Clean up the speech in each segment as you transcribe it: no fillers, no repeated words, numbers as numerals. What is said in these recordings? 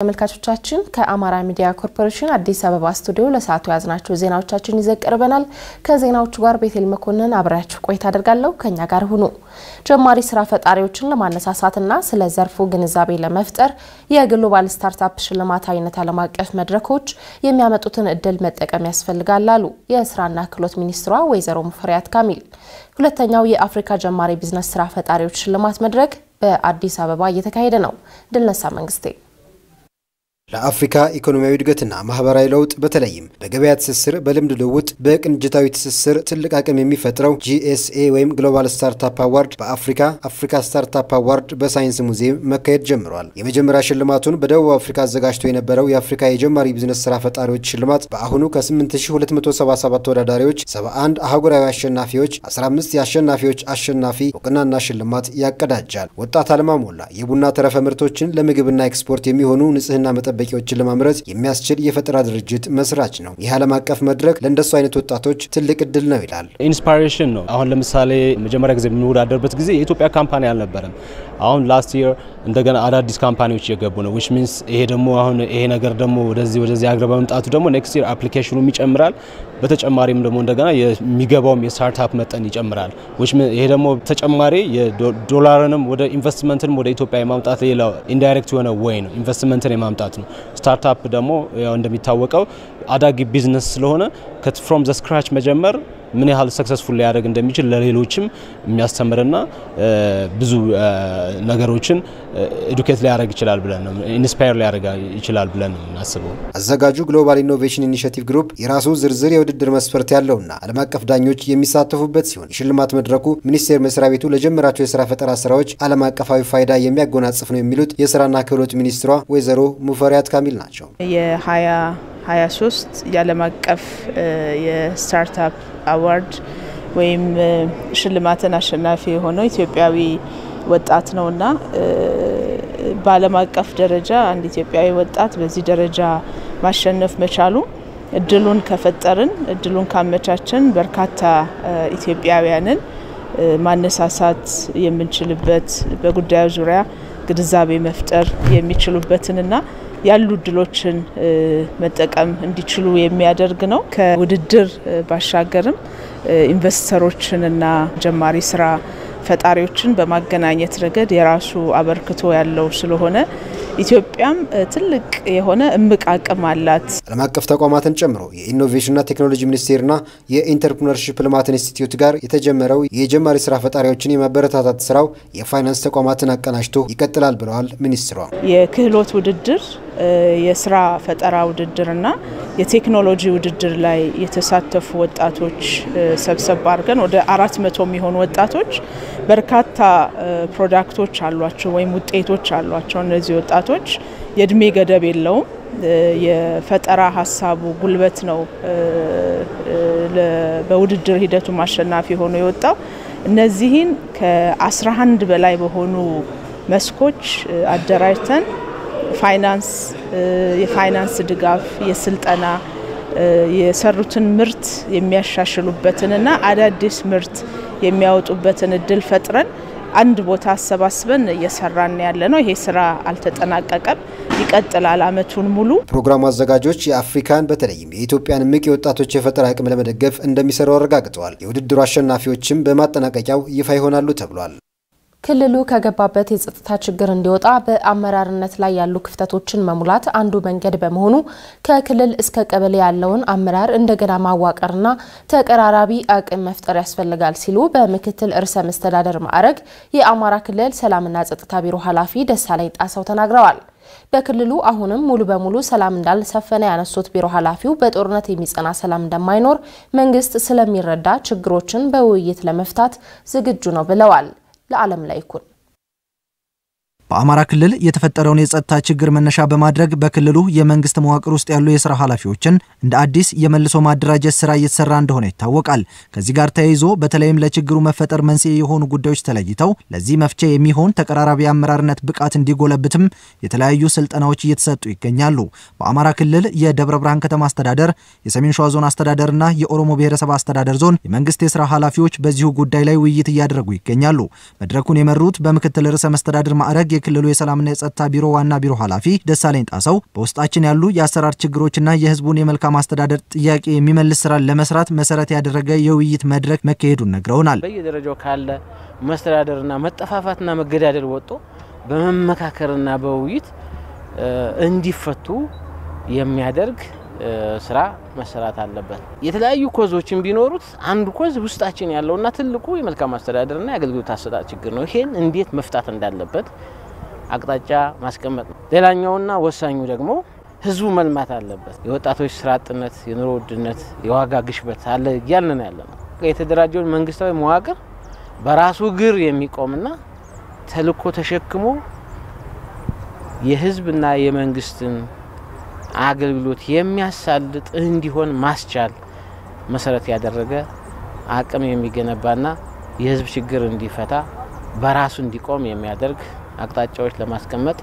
ተመልካቾቻችን ከአማራ ሚዲያ ኮርፖሬሽን አዲስ አበባ ስቱዲዮ ለሰዓቱ ያዝናቸው ዜናዎቻችን ይዘቀርበናል። ከዜናዎቹ ጋር ቤቴል መኮንን አብራችሁ ቆይታ አደርጋለሁ። ከኛ ጋር ሁኑ። ጀማሪ ስራ ፈጣሪዎችን ለማነሳሳትና ስለ ዘርፉ ግንዛቤ ለመፍጠር የግሎባል ስታርታፕ ሽልማት አይነት ዓለም አቀፍ መድረኮች የሚያመጡትን እድል መጠቀም ያስፈልጋል አሉ የስራና ክህሎት ሚኒስትሯ ወይዘሮ ሙፈሪያት ካሚል። ሁለተኛው የአፍሪካ ጀማሪ ቢዝነስ ስራ ፈጣሪዎች ሽልማት መድረክ በአዲስ አበባ እየተካሄደ ነው። ድልነሳ መንግስቴ ለአፍሪካ ኢኮኖሚያዊ እድገትና ማህበራዊ ለውጥ በተለይም በገበያ ትስስር በልምድ ልውውጥ በቅንጅታዊ ትስስር ትልቅ አቅም የሚፈጥረው GSA ወይም ግሎባል ስታርታፕ አዋርድ በአፍሪካ ስታርታፕ አዋርድ በሳይንስ ሙዚየም መካሄድ ጀምሯል። የመጀመሪያ ሽልማቱን በደቡብ አፍሪካ አዘጋጅቶ የነበረው የአፍሪካ የጀማሪ ቢዝነስ ስራ ፈጣሪዎች ሽልማት በአሁኑ ከ8277 ተወዳዳሪዎች 71 አህጉራዊ አሸናፊዎች 15 የአሸናፊዎች አሸናፊ እውቅናና ሽልማት ያቀዳጃል። ወጣት አለማሞላ የቡና ተረፈ ምርቶችን ለምግብና ኤክስፖርት የሚሆኑ ንጽህና በቂዎችን ለማምረት የሚያስችል የፈጠራ ድርጅት መስራች ነው። ይህ ዓለም አቀፍ መድረክ ለእንደሱ አይነት ወጣቶች ትልቅ እድል ነው ይላል። ኢንስፓይሬሽን ነው። አሁን ለምሳሌ መጀመሪያ ጊዜ የምንወዳደርበት ጊዜ የኢትዮጵያ ካምፓኒ አልነበረም። አሁን ላስት ይር እንደገና አዳዲስ ካምፓኒዎች እየገቡ ነው። which means ይሄ ደግሞ አሁን ይሄ ነገር ደግሞ ወደዚህ አገር በመምጣቱ ደግሞ next year applicationም ይጨምራል። በተጨማሪም ደግሞ እንደገና የሚገባውም የስታርታፕ መጠን ይጨምራል። which means ይሄ ደግሞ ተጨማሪ የዶላርንም ወደ ኢንቨስትመንትንም ወደ ኢትዮጵያ የማምጣት ሌላ ኢንዳይሬክት የሆነ ወይ ነው ኢንቨስትመንትን የማምጣት ነው። ስታርታፕ ደግሞ ያው እንደሚታወቀው አዳጊ ቢዝነስ ስለሆነ from the scratch መጀመር ምን ያህል ሰክሰስፉል ሊያደርግ እንደሚችል ለሌሎችም የሚያስተምርና ብዙ ነገሮችን ኤዱኬት ሊያደርግ ይችላል ብለን ነው ኢንስፓየር ሊያደርግ ይችላል ብለን ነው እናስበው። አዘጋጁ ግሎባል ኢኖቬሽን ኢኒሺየቲቭ ግሩፕ የራሱ ዝርዝር የውድድር መስፈርት ያለውና ዓለም አቀፍ ዳኞች የሚሳተፉበት ሲሆን የሽልማት መድረኩ ሚኒስቴር መስሪያ ቤቱ ለጀመራቸው የሥራ ፈጠራ ስራዎች ዓለም አቀፋዊ ፋይዳ የሚያጎናጽፍ ነው የሚሉት የሥራና ክህሎት ሚኒስትሯ ወይዘሮ ሙፈሪያት ካሚል ናቸው። የ2023 የዓለም አቀፍ የስታርታፕ አዋርድ ወይም ሽልማትን አሸናፊ የሆነው ኢትዮጵያዊ ወጣት ነውና በዓለም አቀፍ ደረጃ አንድ ኢትዮጵያዊ ወጣት በዚህ ደረጃ ማሸነፍ መቻሉ እድሉን ከፈጠርን እድሉን ካመቻቸን በርካታ ኢትዮጵያውያንን ማነሳሳት የምንችልበት በጉዳዩ ዙሪያ ግንዛቤ መፍጠር የሚችሉበትንና ያሉ እድሎችን መጠቀም እንዲችሉ የሚያደርግ ነው። ከውድድር ባሻገርም ኢንቨስተሮችንና ጀማሪ ስራ ፈጣሪዎችን በማገናኘት ረገድ የራሱ አበርክቶ ያለው ስለሆነ ኢትዮጵያም ትልቅ የሆነ እምቅ አቅም አላት። ዓለም አቀፍ ተቋማትን ጨምሮ የኢኖቬሽንና ቴክኖሎጂ ሚኒስቴርና የኢንተርፕረነርሺፕ ልማት ኢንስቲትዩት ጋር የተጀመረው የጀማሪ ስራ ፈጣሪዎችን የማበረታታት ስራው የፋይናንስ ተቋማትን አቀናጅቶ ይቀጥላል ብለዋል ሚኒስትሯ። የክህሎት ውድድር የስራ ፈጠራ ውድድርና የቴክኖሎጂ ውድድር ላይ የተሳተፉ ወጣቶች ሰብሰብ አድርገን ወደ 400 የሚሆኑ ወጣቶች በርካታ ፕሮዳክቶች አሏቸው ወይም ውጤቶች አሏቸው። እነዚህ ወጣቶች የእድሜ ገደብ የለውም። የፈጠራ ሐሳቡ ጉልበት ነው በውድድር ሂደቱ ማሸናፊ ሆኖ የወጣው። እነዚህን ከ11 በላይ በሆኑ መስኮች አደራጅተን የፋይናንስ ድጋፍ የስልጠና የሰሩትን ምርት የሚያሻሽሉበትንና አዳዲስ ምርት የሚያወጡበትን እድል ፈጥረን አንድ ቦታ አሰባስበን እየሰራን ያለነው። ይሄ ስራ አልተጠናቀቀም፣ ይቀጥላል አመቱን ሙሉ። ፕሮግራሙ አዘጋጆች የአፍሪካን በተለይም የኢትዮጵያን እምቅ የወጣቶች የፈጠራ አቅም ለመደገፍ እንደሚሰሩ አረጋግጠዋል። የውድድሩ አሸናፊዎችም በማጠናቀቂያው ይፋ ይሆናሉ ተብሏል። ክልሉ ከገባበት የጸጥታ ችግር እንዲወጣ በአመራርነት ላይ ያሉ ክፍተቶችን መሙላት አንዱ መንገድ በመሆኑ ከክልል እስከ ቀበሌ ያለውን አመራር እንደገና ማዋቀርና ተቀራራቢ አቅም መፍጠር ያስፈልጋል ሲሉ በምክትል ርዕሰ መስተዳድር ማዕረግ የአማራ ክልል ሰላምና ጸጥታ ቢሮ ኃላፊ ደሳለኝ ጣሰው ተናግረዋል። በክልሉ አሁንም ሙሉ በሙሉ ሰላም እንዳልሰፈነ ያነሱት ቢሮ ኃላፊው በጦርነት የሚጸና ሰላም እንደማይኖር መንግስት ስለሚረዳ ችግሮችን በውይይት ለመፍታት ዝግጁ ነው ብለዋል። ለዓለም ላይ ይኩን በአማራ ክልል የተፈጠረውን የጸጥታ ችግር መነሻ በማድረግ በክልሉ የመንግስት መዋቅር ውስጥ ያሉ የሥራ ኃላፊዎችን እንደ አዲስ የመልሶ ማደራጀት ስራ እየተሰራ እንደሆነ ይታወቃል። ከዚህ ጋር ተያይዞ በተለይም ለችግሩ መፈጠር መንስኤ የሆኑ ጉዳዮች ተለይተው ለዚህ መፍትሄ የሚሆን ተቀራራቢ አመራርነት ብቃት እንዲጎለብትም የተለያዩ ስልጠናዎች እየተሰጡ ይገኛሉ። በአማራ ክልል የደብረ ብርሃን ከተማ አስተዳደር፣ የሰሜን ሸዋ ዞን አስተዳደርና የኦሮሞ ብሔረሰብ አስተዳደር ዞን የመንግስት የሥራ ኃላፊዎች በዚሁ ጉዳይ ላይ ውይይት እያደረጉ ይገኛሉ። መድረኩን የመሩት በምክትል ርዕሰ መስተዳድር ማዕረግ የክልሉ የሰላምና የጸጥታ ቢሮ ዋና ቢሮ ኃላፊ ደሳለኝ ጣሰው በውስጣችን ያሉ የአሰራር ችግሮችና የህዝቡን የመልካም አስተዳደር ጥያቄ የሚመልስ ስራ ለመስራት መሰረት ያደረገ የውይይት መድረክ መካሄዱን ነግረውናል። በየደረጃው ካለ መስተዳደርና መጠፋፋትና መገዳደል ወጥቶ በመመካከርና በውይይት እንዲፈቱ የሚያደርግ ስራ መሰራት አለበት። የተለያዩ ኮዞችን ቢኖሩት አንዱ ኮዝ ውስጣችን ያለውና ትልቁ የመልካም አስተዳደርና የአገልግሎት አሰጣጥ ችግር ነው። ይሄን እንዴት መፍታት እንዳለበት አቅጣጫ ማስቀመጥ ነው። ሌላኛውና ወሳኙ ደግሞ ህዝቡ መልማት አለበት። የወጣቶች ስራ አጥነት፣ የኑሮ ውድነት፣ የዋጋ ግሽበት አለ ያልን ያለው የተደራጀው መንግስታዊ መዋቅር በራሱ ግር የሚቆምና ተልኮ ተሸክሞ የህዝብና የመንግስትን አገልግሎት የሚያሳልጥ እንዲሆን ማስቻል መሰረት ያደረገ አቅም የሚገነባና የህዝብ ችግር እንዲፈታ በራሱ እንዲቆም የሚያደርግ አቅጣጫዎች ለማስቀመጥ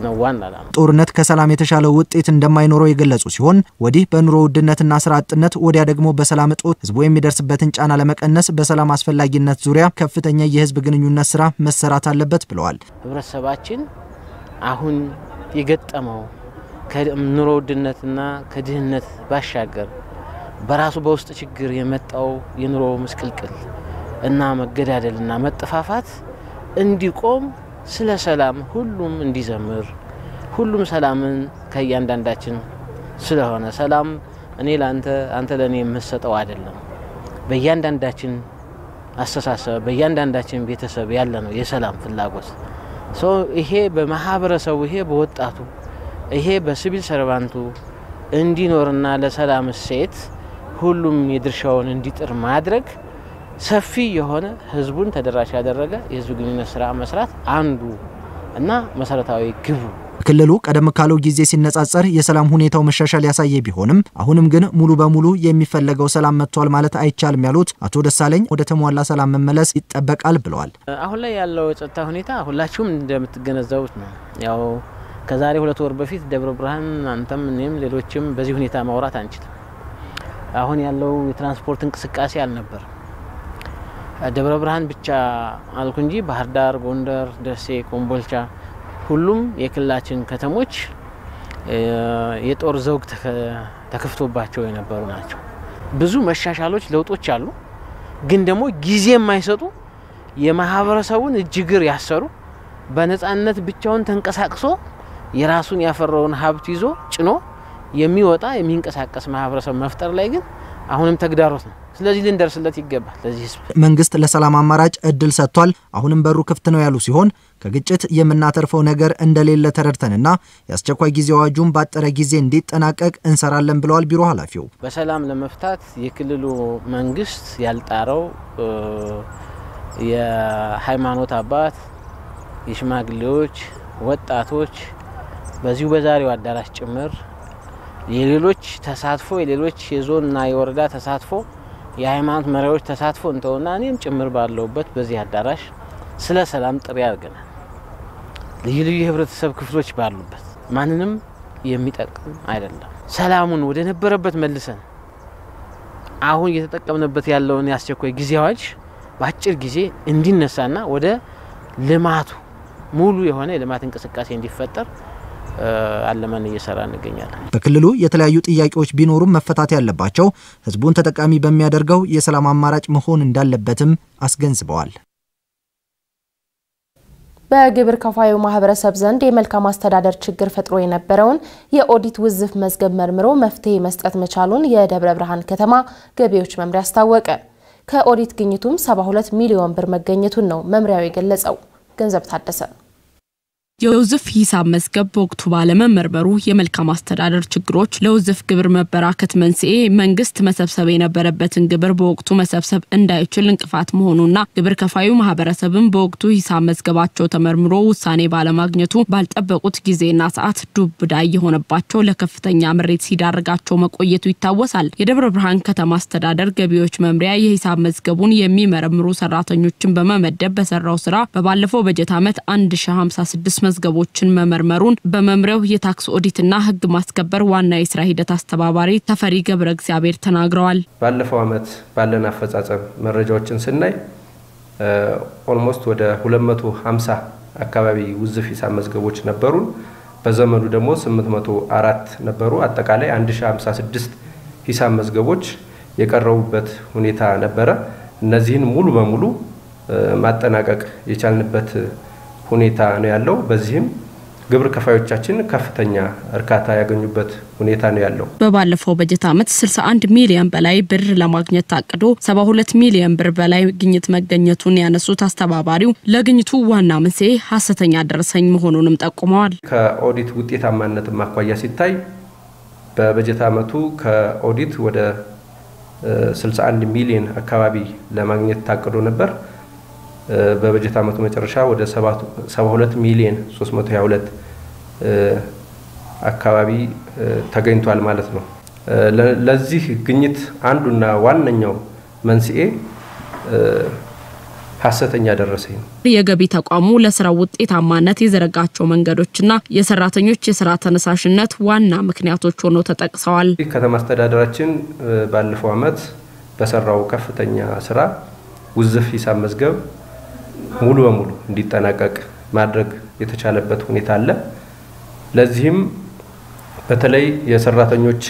ነው ዋና ዓላማ። ጦርነት ከሰላም የተሻለ ውጤት እንደማይኖረው የገለጹ ሲሆን ወዲህ በኑሮ ውድነትና ስራ አጥነት ወዲያ ደግሞ በሰላም እጦት ህዝቡ የሚደርስበትን ጫና ለመቀነስ በሰላም አስፈላጊነት ዙሪያ ከፍተኛ የህዝብ ግንኙነት ስራ መሰራት አለበት ብለዋል። ህብረተሰባችን አሁን የገጠመው ከኑሮ ውድነትና ከድህነት ባሻገር በራሱ በውስጥ ችግር የመጣው የኑሮ መስቀልቅል እና መገዳደልና መጠፋፋት እንዲቆም ስለ ሰላም ሁሉም እንዲዘምር ሁሉም ሰላምን ከያንዳንዳችን ስለሆነ ሰላም እኔ ላንተ አንተ ለኔ የምሰጠው አይደለም በእያንዳንዳችን አስተሳሰብ በእያንዳንዳችን ቤተሰብ ያለ ነው የሰላም ፍላጎት ይሄ በማህበረሰቡ ይሄ በወጣቱ ይሄ በሲቪል ሰርቫንቱ እንዲኖርና ለሰላም ሴት ሁሉም የድርሻውን እንዲጥር ማድረግ ሰፊ የሆነ ህዝቡን ተደራሽ ያደረገ የህዝብ ግንኙነት ስራ መስራት አንዱ እና መሰረታዊ ግቡ። ክልሉ ቀደም ካለው ጊዜ ሲነጻጸር የሰላም ሁኔታው መሻሻል ያሳየ ቢሆንም አሁንም ግን ሙሉ በሙሉ የሚፈለገው ሰላም መጥቷል ማለት አይቻልም ያሉት አቶ ደሳለኝ ወደ ተሟላ ሰላም መመለስ ይጠበቃል ብለዋል። አሁን ላይ ያለው የጸጥታ ሁኔታ ሁላችሁም እንደምትገነዘቡት ነው። ያው ከዛሬ 2 ወር በፊት ደብረ ብርሃን አንተም እኔም ሌሎችም በዚህ ሁኔታ ማውራት አንችልም። አሁን ያለው የትራንስፖርት እንቅስቃሴ አልነበር። ደብረ ብርሃን ብቻ አልኩ እንጂ ባህር ዳር፣ ጎንደር፣ ደሴ፣ ኮምቦልቻ ሁሉም የክልላችን ከተሞች የጦር ዘውግ ተከፍቶባቸው የነበሩ ናቸው። ብዙ መሻሻሎች ለውጦች አሉ። ግን ደግሞ ጊዜ የማይሰጡ የማህበረሰቡን እጅግር ያሰሩ በነጻነት ብቻውን ተንቀሳቅሶ የራሱን ያፈራውን ሀብት ይዞ ጭኖ የሚወጣ የሚንቀሳቀስ ማህበረሰብ መፍጠር ላይ ግን አሁንም ተግዳሮት ነው። ስለዚህ ልንደርስለት ይገባል። ለዚህ መንግስት ለሰላም አማራጭ እድል ሰጥቷል። አሁንም በሩ ክፍት ነው ያሉ ሲሆን ከግጭት የምናተርፈው ነገር እንደሌለ ተረድተንና የአስቸኳይ ጊዜ አዋጁን ባጠረ ጊዜ እንዲጠናቀቅ እንሰራለን ብለዋል ቢሮ ኃላፊው። በሰላም ለመፍታት የክልሉ መንግስት ያልጣረው የሃይማኖት አባት፣ የሽማግሌዎች፣ ወጣቶች በዚሁ በዛሬው አዳራሽ ጭምር የሌሎች ተሳትፎ የሌሎች የዞንና የወረዳ ተሳትፎ የሃይማኖት መሪዎች ተሳትፎ እንተውና እኔም ጭምር ባለውበት በዚህ አዳራሽ ስለ ሰላም ጥሪ አድርገናል። ልዩ ልዩ የህብረተሰብ ክፍሎች ባሉበት ማንንም የሚጠቅም አይደለም። ሰላሙን ወደ ነበረበት መልሰን አሁን እየተጠቀምንበት ያለውን የአስቸኳይ ጊዜ አዋጅ በአጭር ጊዜ እንዲነሳና ወደ ልማቱ ሙሉ የሆነ የልማት እንቅስቃሴ እንዲፈጠር አለማን እየሰራ እንገኛለን። በክልሉ የተለያዩ ጥያቄዎች ቢኖሩም መፈታት ያለባቸው ህዝቡን ተጠቃሚ በሚያደርገው የሰላም አማራጭ መሆን እንዳለበትም አስገንዝበዋል። በግብር ከፋዩ ማህበረሰብ ዘንድ የመልካም አስተዳደር ችግር ፈጥሮ የነበረውን የኦዲት ውዝፍ መዝገብ መርምሮ መፍትሄ መስጠት መቻሉን የደብረ ብርሃን ከተማ ገቢዎች መምሪያ አስታወቀ። ከኦዲት ግኝቱም 72 ሚሊዮን ብር መገኘቱን ነው መምሪያው የገለጸው። ገንዘብ ታደሰ የውዝፍ ሂሳብ መዝገብ በወቅቱ ባለመመርመሩ የመልካም አስተዳደር ችግሮች ለውዝፍ ግብር መበራከት መንስኤ መንግስት መሰብሰብ የነበረበትን ግብር በወቅቱ መሰብሰብ እንዳይችል እንቅፋት መሆኑና ግብር ከፋዩ ማህበረሰብም በወቅቱ ሂሳብ መዝገባቸው ተመርምሮ ውሳኔ ባለማግኘቱ ባልጠበቁት ጊዜና ሰዓት ዱብዳ የሆነባቸው ለከፍተኛ ምሬት ሲዳርጋቸው መቆየቱ ይታወሳል። የደብረ ብርሃን ከተማ አስተዳደር ገቢዎች መምሪያ የሂሳብ መዝገቡን የሚመረምሩ ሰራተኞችን በመመደብ በሰራው ስራ በባለፈው በጀት ዓመት 1056 መዝገቦችን መመርመሩን በመምሪያው የታክስ ኦዲትና ህግ ማስከበር ዋና የስራ ሂደት አስተባባሪ ተፈሪ ገብረ እግዚአብሔር ተናግረዋል። ባለፈው ዓመት ባለና አፈጻጸም መረጃዎችን ስናይ ኦልሞስት ወደ 250 አካባቢ ውዝፍ ሂሳብ መዝገቦች ነበሩን። በዘመኑ ደግሞ 804 ነበሩ። አጠቃላይ 1056 ሂሳብ መዝገቦች የቀረቡበት ሁኔታ ነበረ። እነዚህን ሙሉ በሙሉ ማጠናቀቅ የቻልንበት ሁኔታ ነው ያለው። በዚህም ግብር ከፋዮቻችን ከፍተኛ እርካታ ያገኙበት ሁኔታ ነው ያለው። በባለፈው በጀት ዓመት 61 ሚሊዮን በላይ ብር ለማግኘት ታቅዶ 72 ሚሊዮን ብር በላይ ግኝት መገኘቱን ያነሱት አስተባባሪው ለግኝቱ ዋና መንስኤ ሐሰተኛ ደረሰኝ መሆኑንም ጠቁመዋል። ከኦዲት ውጤታማነት ማኳያ ሲታይ በበጀት ዓመቱ ከኦዲት ወደ 61 ሚሊዮን አካባቢ ለማግኘት ታቅዶ ነበር። በበጀት ዓመቱ መጨረሻ ወደ 72 ሚሊዮን 322 አካባቢ ተገኝቷል ማለት ነው። ለዚህ ግኝት አንዱና ዋነኛው መንስኤ ሐሰተኛ ደረሰኝ ነው። የገቢ ተቋሙ ለስራው ውጤታማነት የዘረጋቸው መንገዶችና የሰራተኞች የስራ ተነሳሽነት ዋና ምክንያቶች ሆነው ተጠቅሰዋል። ከተማ አስተዳደራችን ባለፈው ዓመት በሰራው ከፍተኛ ስራ ውዝፍ ሂሳብ መዝገብ ሙሉ በሙሉ እንዲጠናቀቅ ማድረግ የተቻለበት ሁኔታ አለ። ለዚህም በተለይ የሰራተኞች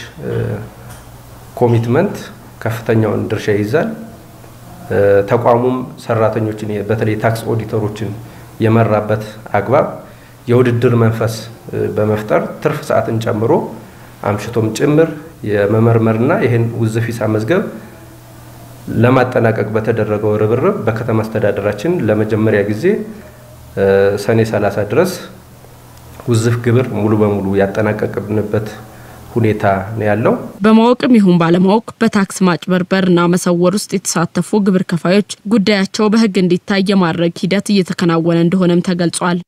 ኮሚትመንት ከፍተኛውን ድርሻ ይይዛል። ተቋሙም ሰራተኞችን በተለይ ታክስ ኦዲተሮችን የመራበት አግባብ የውድድር መንፈስ በመፍጠር ትርፍ ሰዓትን ጨምሮ አምሽቶም ጭምር የመመርመርና ይሄን ውዝፍ ሂሳብ መዝገብ ለማጠናቀቅ በተደረገው ርብርብ በከተማ አስተዳደራችን ለመጀመሪያ ጊዜ ሰኔ 30 ድረስ ውዝፍ ግብር ሙሉ በሙሉ ያጠናቀቅንበት ሁኔታ ነው ያለው። በማወቅም ይሁን ባለማወቅ በታክስ ማጭበርበርና መሰወር ውስጥ የተሳተፉ ግብር ከፋዮች ጉዳያቸው በሕግ እንዲታይ የማድረግ ሂደት እየተከናወነ እንደሆነም ተገልጿል።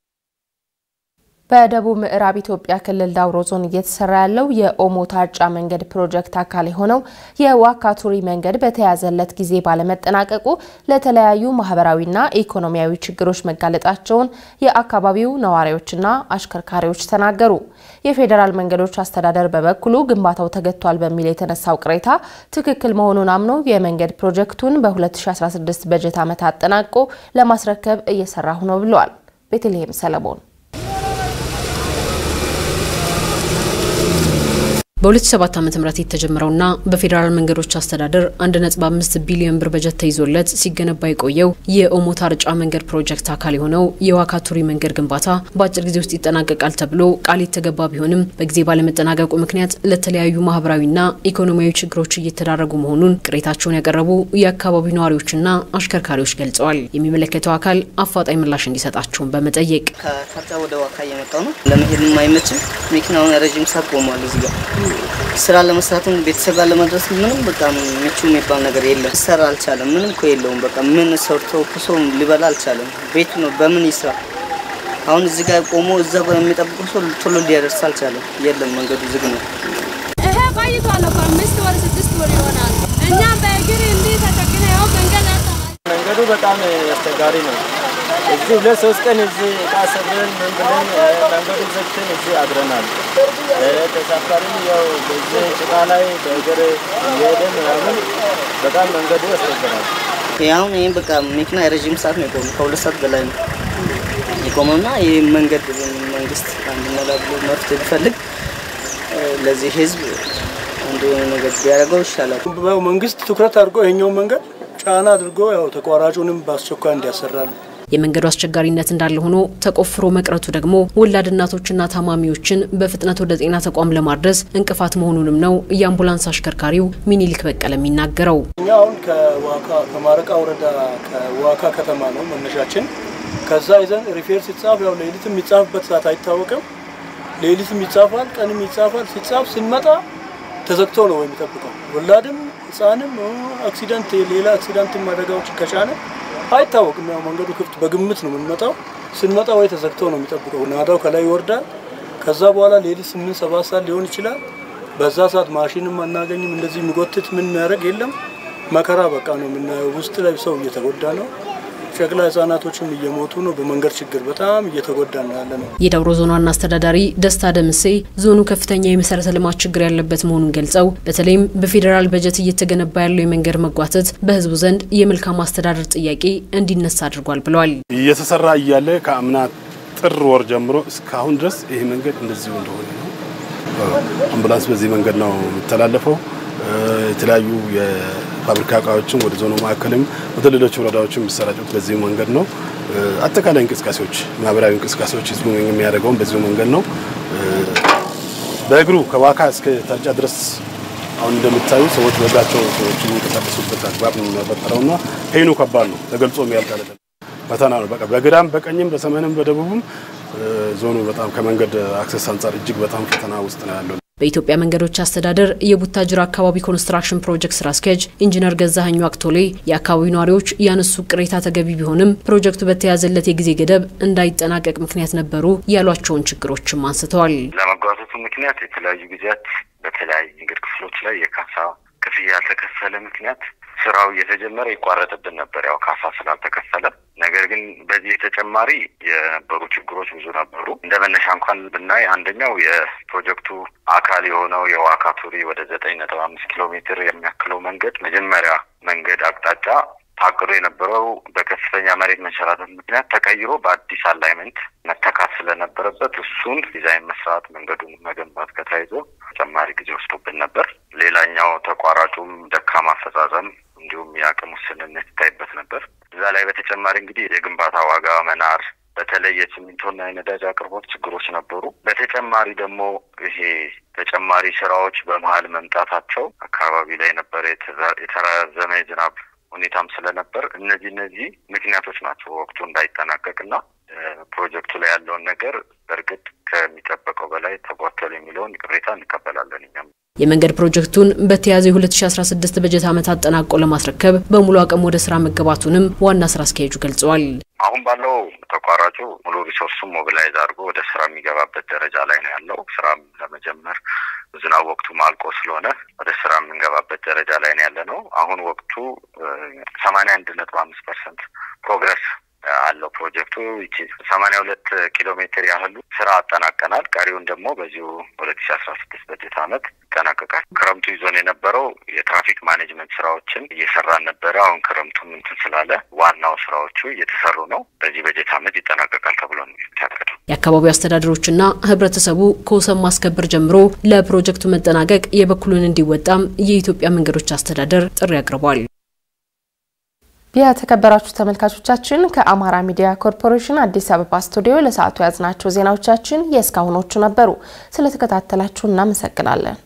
በደቡብ ምዕራብ ኢትዮጵያ ክልል ዳውሮ ዞን እየተሰራ ያለው የኦሞ ታርጫ መንገድ ፕሮጀክት አካል የሆነው የዋካቱሪ መንገድ በተያዘለት ጊዜ ባለመጠናቀቁ ለተለያዩ ማህበራዊና ኢኮኖሚያዊ ችግሮች መጋለጣቸውን የአካባቢው ነዋሪዎችና አሽከርካሪዎች ተናገሩ። የፌዴራል መንገዶች አስተዳደር በበኩሉ ግንባታው ተገቷል በሚል የተነሳው ቅሬታ ትክክል መሆኑን አምኖ የመንገድ ፕሮጀክቱን በ2016 በጀት ዓመት አጠናቆ ለማስረከብ እየሰራሁ ነው ብለዋል። ቤተልሔም ሰለሞን በ2007 ዓ.ም የተጀመረውና በፌዴራል መንገዶች አስተዳደር 1.5 ቢሊዮን ብር በጀት ተይዞለት ሲገነባ የቆየው የኦሞ ታርጫ መንገድ ፕሮጀክት አካል የሆነው የዋካቱሪ መንገድ ግንባታ በአጭር ጊዜ ውስጥ ይጠናቀቃል ተብሎ ቃል የተገባ ቢሆንም በጊዜ ባለመጠናቀቁ ምክንያት ለተለያዩ ማህበራዊና ኢኮኖሚያዊ ችግሮች እየተዳረጉ መሆኑን ቅሬታቸውን ያቀረቡ የአካባቢው ነዋሪዎችና አሽከርካሪዎች ገልጸዋል። የሚመለከተው አካል አፋጣኝ ምላሽ እንዲሰጣቸው በመጠየቅ ከታርጫ ወደ ዋካ እየመጣው ነው። ለመሄድ የማይመች መኪናውን ረጅም ሰዓት ቆሟል። እዚህ ጋር ስራ ለመስራትም ቤተሰብ ጋር ለመድረስ ምንም በጣም ምቹ የሚባል ነገር የለም። ሰራ አልቻለም። ምንም እኮ የለውም። በቃ ምን ሰርቶ ኩሶም ሊበላ አልቻለም። ቤቱ ነው በምን ይስራ? አሁን እዚህ ጋር ቆሞ እዛ በሚጠብቀው ሰው ቶሎ ሊያደርስ አልቻለም። የለም መንገዱ ዝግ ነው። እህ ቆይቷል እኮ 5 ወር 6 ወር ይሆናል። እኛ በእግር እንዲህ ተቸግረን ያው መንገዱ በጣም አስቸጋሪ ነው። እዚህ ለሶስት ቀን እዚህ ታሰብን ምን ብለን መንገዱ ዘግተን እዚህ አድረናል። ተሳፋሪም ያው በዚህ ጭቃ ላይ በእግር እየሄድን ምናምን በጣም መንገዱ ያስቸግራል። ያው ይሄ በቃ መኪና ረጅም ሰዓት ነው የቆመው። ከሁለት ሰዓት በላይ ነው የቆመውና ይሄ መንገድ መንግስት አንድ ነገር መፍትሄ ቢፈልግ ለዚህ ህዝብ አንዱ ነገር ቢያደርገው ይሻላል። መንግስት ትኩረት አድርጎ ይሄኛው መንገድ ጫና አድርጎ ያው ተቋራጩንም በአስቸኳይ እንዲያሰራል። የመንገዱ አስቸጋሪነት እንዳለ ሆኖ ተቆፍሮ መቅረቱ ደግሞ ወላድ እናቶችና ታማሚዎችን በፍጥነት ወደ ጤና ተቋም ለማድረስ እንቅፋት መሆኑንም ነው የአምቡላንስ አሽከርካሪው ሚኒሊክ በቀለ የሚናገረው። እኛው ከማረቃ ወረዳ ከዋካ ከተማ ነው መነሻችን። ከዛ ይዘን ሪፌር ሲጻፍ ያው ሌሊት የሚጻፍበት ሰዓት አይታወቅም። ሌሊት ይጻፋል፣ ቀንም ይጻፋል። ሲጻፍ ስንመጣ ተዘግቶ ነው የሚጠብቀው። ወላድም ህፃንም አክሲደንት ሌላ አክሲደንት ማደጋዎች ከጫነ አይታወቅም። ያው መንገዱ ክፍት በግምት ነው የምንመጣው። ስንመጣ ወይ ተዘግቶ ነው የሚጠብቀው። ናዳው ከላይ ይወርዳል። ከዛ በኋላ ሌሊት 8-7 ሰዓት ሊሆን ይችላል። በዛ ሰዓት ማሽንም አናገኝም። እንደዚህ የሚጎትት ምን የሚያደርግ የለም። መከራ በቃ ነው የምናየው። ውስጥ ላይ ሰው እየተጎዳ ነው። ሸክላ ህጻናቶችም እየሞቱ ነው። በመንገድ ችግር በጣም እየተጎዳ ነው ያለነው። የዳውሮ ዞን ዋና አስተዳዳሪ ደስታ ደምሴ ዞኑ ከፍተኛ የመሰረተ ልማት ችግር ያለበት መሆኑን ገልጸው በተለይም በፌዴራል በጀት እየተገነባ ያለው የመንገድ መጓተት በህዝቡ ዘንድ የመልካም አስተዳደር ጥያቄ እንዲነሳ አድርጓል ብለዋል። እየተሰራ እያለ ከአምና ከጥር ወር ጀምሮ እስካሁን ድረስ ይሄ መንገድ እንደዚህ እንደሆነ ነው። አምቡላንስ በዚህ መንገድ ነው የሚተላለፈው። የተለያዩ የፋብሪካ እቃዎችን ወደ ዞኑ ማዕከልም ወደ ሌሎች ወረዳዎችም የሚሰራጩት በዚህ መንገድ ነው። አጠቃላይ እንቅስቃሴዎች ማህበራዊ እንቅስቃሴዎች ህዝቡ የሚያደርገው በዚህ መንገድ ነው። በእግሩ ከዋካ እስከ ታርጫ ድረስ አሁን እንደምታዩ ሰዎች በእግራቸው የሚንቀሳቀሱበት አግባብ ነው የሚፈጠረውና ሄኑ ከባድ ነው። ተገልጾ የሚያልቅ አይደለም። ፈተና ነው። በቃ በግራም በቀኝም በሰሜንም በደቡብም ዞኑ በጣም ከመንገድ አክሰስ አንፃር እጅግ በጣም ፈተና ውስጥ ነው ያለው። በኢትዮጵያ መንገዶች አስተዳደር የቡታጅራ አካባቢ ኮንስትራክሽን ፕሮጀክት ስራ አስኪያጅ ኢንጂነር ገዛኸኙ አክቶሌ የአካባቢው ነዋሪዎች ያነሱ ቅሬታ ተገቢ ቢሆንም ፕሮጀክቱ በተያዘለት የጊዜ ገደብ እንዳይጠናቀቅ ምክንያት ነበሩ ያሏቸውን ችግሮችም አንስተዋል። ለመጓተቱ ምክንያት የተለያዩ ጊዜያት በተለያዩ መንገድ ክፍሎች ላይ የካሳ ክፍያ ያልተከፈለ ምክንያት ስራው እየተጀመረ ይቋረጥብን ነበር ያው ካሳ ስላልተከፈለ። ነገር ግን በዚህ ተጨማሪ የነበሩ ችግሮች ብዙ ነበሩ። እንደመነሻ እንኳን ብናይ አንደኛው የፕሮጀክቱ አካል የሆነው የዋካ ቱሪ ወደ 9.5 ኪሎ ሜትር የሚያክለው መንገድ መጀመሪያ መንገድ አቅጣጫ ታቅዶ የነበረው በከፍተኛ መሬት መንሸራተት ምክንያት ተቀይሮ በአዲስ አላይመንት መተካት ስለነበረበት እሱን ዲዛይን መስራት መንገዱን መገንባት ከተያይዞ ተጨማሪ ጊዜ ወስዶብን ነበር። ሌላኛው ተቋራጩም ደካማ አፈጻጸም እንዲሁም የአቅም ውስንነት ይታይበት ነበር። እዛ ላይ በተጨማሪ እንግዲህ የግንባታ ዋጋ መናር በተለይ የሲሚንቶና የነዳጅ አቅርቦት ችግሮች ነበሩ። በተጨማሪ ደግሞ ይሄ ተጨማሪ ስራዎች በመሃል መምጣታቸው አካባቢ ላይ ነበር የተራዘመ የዝናብ ሁኔታም ስለነበር እነዚህ ምክንያቶች ናቸው ወቅቱ እንዳይጠናቀቅና ፕሮጀክቱ ላይ ያለውን ነገር በርግጥ ከሚጠበቀው በላይ ተጓተለ የሚለውን ቅሬታ እንቀበላለን። እኛም የመንገድ ፕሮጀክቱን በተያዘው 2016 በጀት ዓመት አጠናቆ ለማስረከብ በሙሉ አቅም ወደ ስራ መገባቱንም ዋና ስራ አስኪያጁ ገልጸዋል። አሁን ባለው ተቋራጩ ሙሉ ሪሶርሱን ሞቢላይዝ አድርጎ ወደ ስራ የሚገባበት ደረጃ ላይ ነው ያለው። ስራም ለመጀመር ዝናብ ወቅቱ ማልቆ ስለሆነ ወደ ስራ የምንገባበት ደረጃ ላይ ነው ያለነው። አሁን ወቅቱ 81.5% ፕሮግረስ አለው ፕሮጀክቱ። 82 ኪሎ ሜትር ያህሉ ስራ አጠናቀናል። ቀሪውን ደግሞ በዚሁ 2016 በጀት ዓመት ይጠናቀቃል። ክረምቱ ይዞን የነበረው የትራፊክ ማኔጅመንት ስራዎችን እየሰራን ነበር። አሁን ክረምቱም እንትን ስላለ ዋናው ስራዎቹ እየተሰሩ ነው። በዚህ በጀት ዓመት ይጠናቀቃል ተብሎ ነው የሚታቀደው። የአካባቢው አስተዳደሮችና ህብረተሰቡ ከወሰን ማስከበር ጀምሮ ለፕሮጀክቱ መጠናቀቅ የበኩሉን እንዲወጣም የኢትዮጵያ መንገዶች አስተዳደር ጥሪ አቅርቧል። የተከበራችሁ ተመልካቾቻችን ከአማራ ሚዲያ ኮርፖሬሽን አዲስ አበባ ስቱዲዮ ለሰዓቱ ያዝናቸው ዜናዎቻችን የእስካሁኖቹ ነበሩ። ስለተከታተላችሁ እናመሰግናለን።